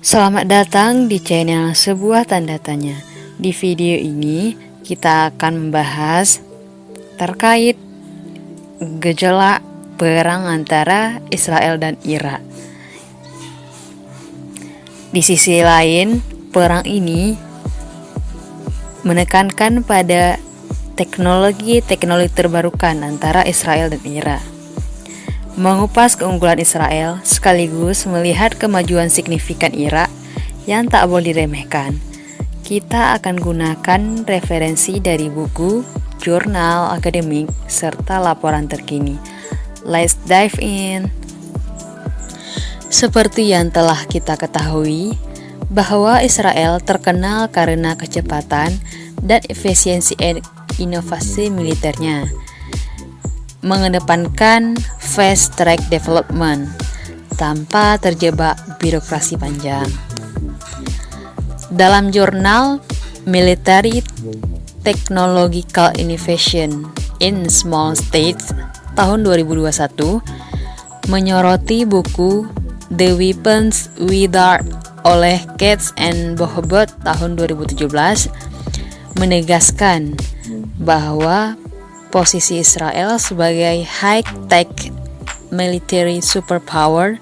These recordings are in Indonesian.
Selamat datang di channel Sebuah Tanda Tanya. Di video ini kita akan membahas terkait gejolak perang antara Israel dan Irak. Di sisi lain, perang ini menekankan pada teknologi terbarukan antara Israel dan Irak. Mengupas keunggulan Israel sekaligus melihat kemajuan signifikan Irak yang tak boleh diremehkan. Kita akan gunakan referensi dari buku, jurnal akademik, serta laporan terkini. Let's dive in. Seperti yang telah kita ketahui, bahwa Israel terkenal karena kecepatan dan efisiensi inovasi militernya, mengedepankan fast track development tanpa terjebak birokrasi panjang. Dalam jurnal Military Technological Innovation in Small States tahun 2021 menyoroti buku The Weapons Wizard oleh Katz and Bohbot tahun 2017 menegaskan bahwa posisi Israel sebagai high-tech military superpower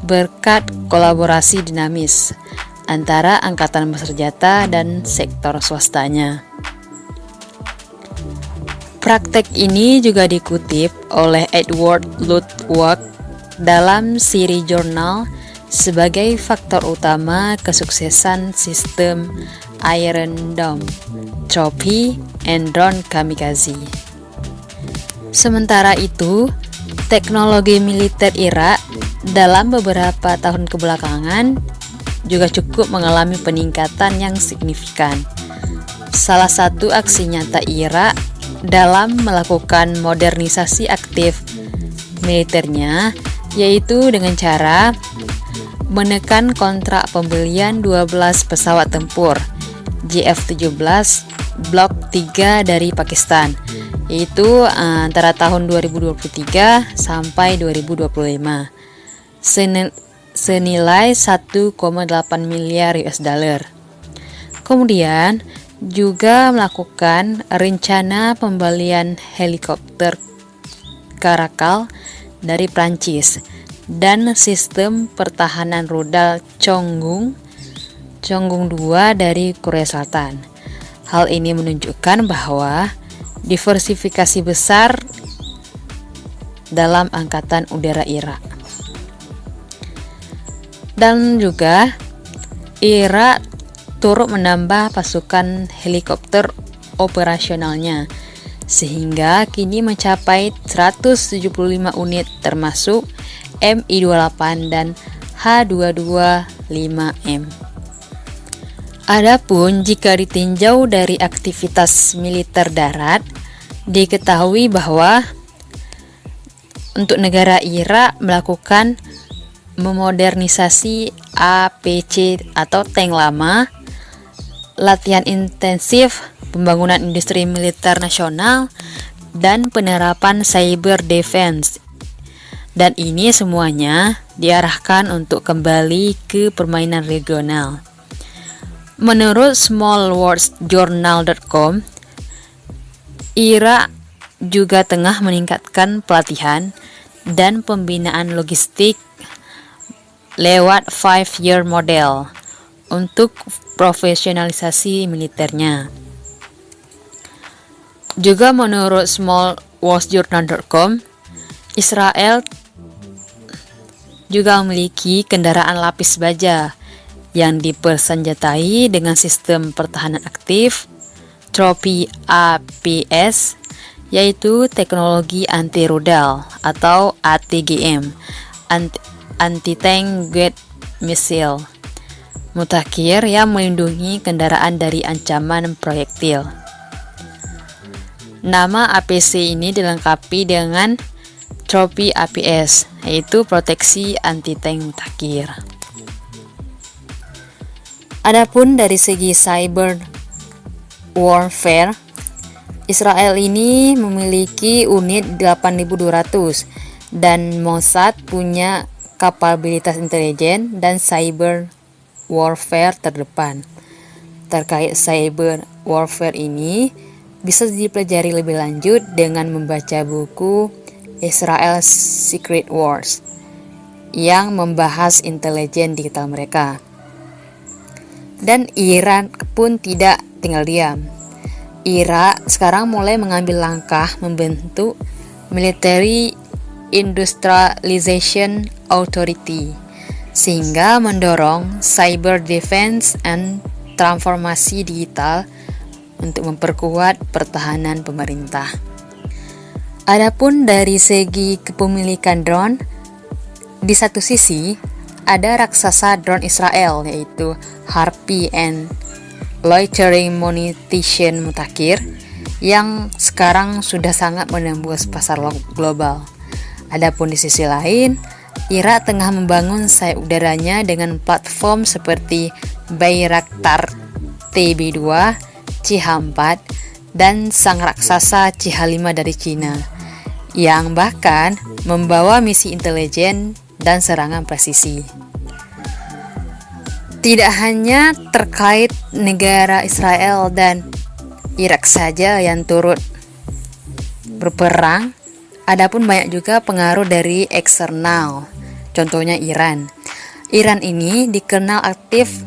berkat kolaborasi dinamis antara angkatan bersenjata dan sektor swastanya. Praktek ini juga dikutip oleh Edward Luttwak dalam siri jurnal sebagai faktor utama kesuksesan sistem Iron Dome, Trophy, and drone kamikaze. Sementara itu, teknologi militer Irak dalam beberapa tahun kebelakangan juga cukup mengalami peningkatan yang signifikan. Salah satu aksi nyata Irak dalam melakukan modernisasi aktif militernya yaitu dengan cara menekan kontrak pembelian 12 pesawat tempur JF-17 Block 3 dari Pakistan, yaitu antara tahun 2023 sampai 2025 senilai 1,8 miliar US dollar. Kemudian juga melakukan rencana pembelian helikopter Caracal dari Prancis dan sistem pertahanan rudal Chonggung 2 dari Korea Selatan. Hal ini menunjukkan bahwa diversifikasi besar dalam angkatan udara Irak. Dan juga Irak turut menambah pasukan helikopter operasionalnya sehingga kini mencapai 175 unit termasuk Mi-28 dan H-225M. Adapun jika ditinjau dari aktivitas militer darat, diketahui bahwa untuk negara Irak melakukan memodernisasi APC atau tank lama, latihan intensif, pembangunan industri militer nasional, dan penerapan cyber defense. Dan ini semuanya diarahkan untuk kembali ke permainan regional. Menurut smallworldsjournal.com, Irak juga tengah meningkatkan pelatihan dan pembinaan logistik lewat 5-year model untuk profesionalisasi militernya. Juga menurut smallworldsjournal.com, Israel juga memiliki kendaraan lapis baja yang dipersenjatai dengan sistem pertahanan aktif Trophy APS, yaitu teknologi anti rudal atau ATGM, anti-tank guided missile mutakhir yang melindungi kendaraan dari ancaman proyektil. Nama APC ini dilengkapi dengan Trophy APS, yaitu proteksi anti-tank mutakhir. Adapun dari segi cyber warfare, Israel ini memiliki unit 8200 dan Mossad punya kapabilitas intelijen dan cyber warfare terdepan. Terkait cyber warfare ini bisa dipelajari lebih lanjut dengan membaca buku Israel Secret Wars yang membahas intelijen digital mereka. Dan Iran pun tidak tinggal diam. Irak sekarang mulai mengambil langkah membentuk Military Industrialization Authority sehingga mendorong cyber defense and transformasi digital untuk memperkuat pertahanan pemerintah. Adapun dari segi kepemilikan drone, di satu sisi ada raksasa drone Israel yaitu Harpy and Loitering Munition Mutakir yang sekarang sudah sangat menembus pasar global. Adapun di sisi lain, Irak tengah membangun sayap udaranya dengan platform seperti Bayraktar TB2, CH4, dan sang raksasa CH5 dari Cina, yang bahkan membawa misi intelijen dan serangan presisi. Tidak hanya terkait negara Israel dan Irak saja yang turut berperang, adapun banyak juga pengaruh dari eksternal, contohnya Iran. Iran ini dikenal aktif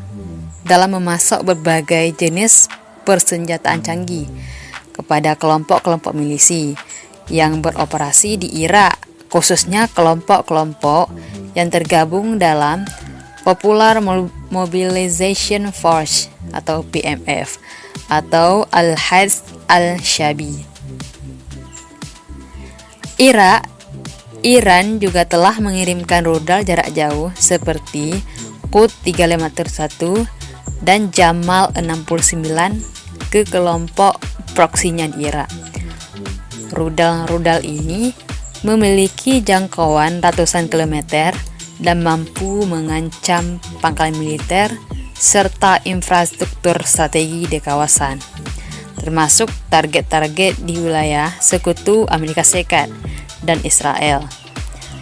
dalam memasok berbagai jenis persenjataan canggih kepada kelompok-kelompok milisi yang beroperasi di Irak, khususnya kelompok-kelompok yang tergabung dalam Popular Mobilization Force atau PMF atau Al-Hashd Al-Shabi. Iran juga telah mengirimkan rudal jarak jauh seperti Qut 3501 dan Jamal 69 ke kelompok proksinya di Irak. Rudal-rudal ini memiliki jangkauan ratusan kilometer dan mampu mengancam pangkalan militer serta infrastruktur strategi di kawasan, termasuk target-target di wilayah sekutu Amerika Serikat dan Israel.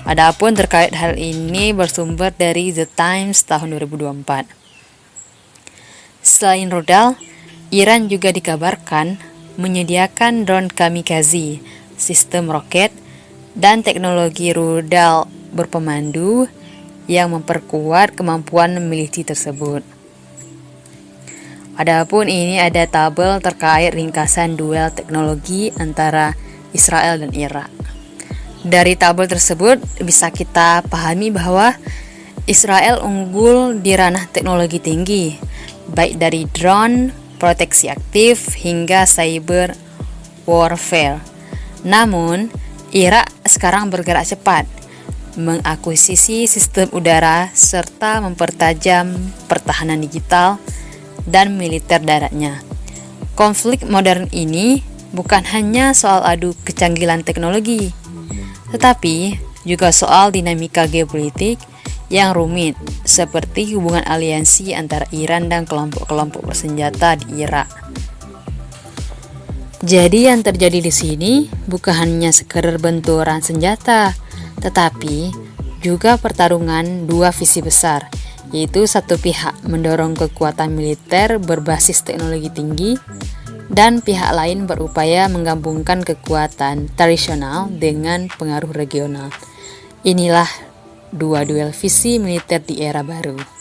Adapun terkait hal ini bersumber dari The Times tahun 2024. Selain rudal, Iran juga dikabarkan menyediakan drone kamikaze, sistem roket, dan teknologi rudal berpemandu yang memperkuat kemampuan militer tersebut. Adapun ini ada tabel terkait ringkasan duel teknologi antara Israel dan Irak. Dari tabel tersebut bisa kita pahami bahwa Israel unggul di ranah teknologi tinggi, baik dari drone, proteksi aktif, hingga cyber warfare. Namun, Irak sekarang bergerak cepat, mengakuisisi sistem udara, serta mempertajam pertahanan digital dan militer daratnya. Konflik modern ini bukan hanya soal adu kecanggihan teknologi, tetapi juga soal dinamika geopolitik yang rumit, seperti hubungan aliansi antara Iran dan kelompok-kelompok bersenjata di Irak. Jadi yang terjadi di sini bukan hanya sekedar benturan senjata, tetapi juga pertarungan dua visi besar, yaitu satu pihak mendorong kekuatan militer berbasis teknologi tinggi, dan pihak lain berupaya menggabungkan kekuatan tradisional dengan pengaruh regional. Inilah dua duel visi militer di era baru.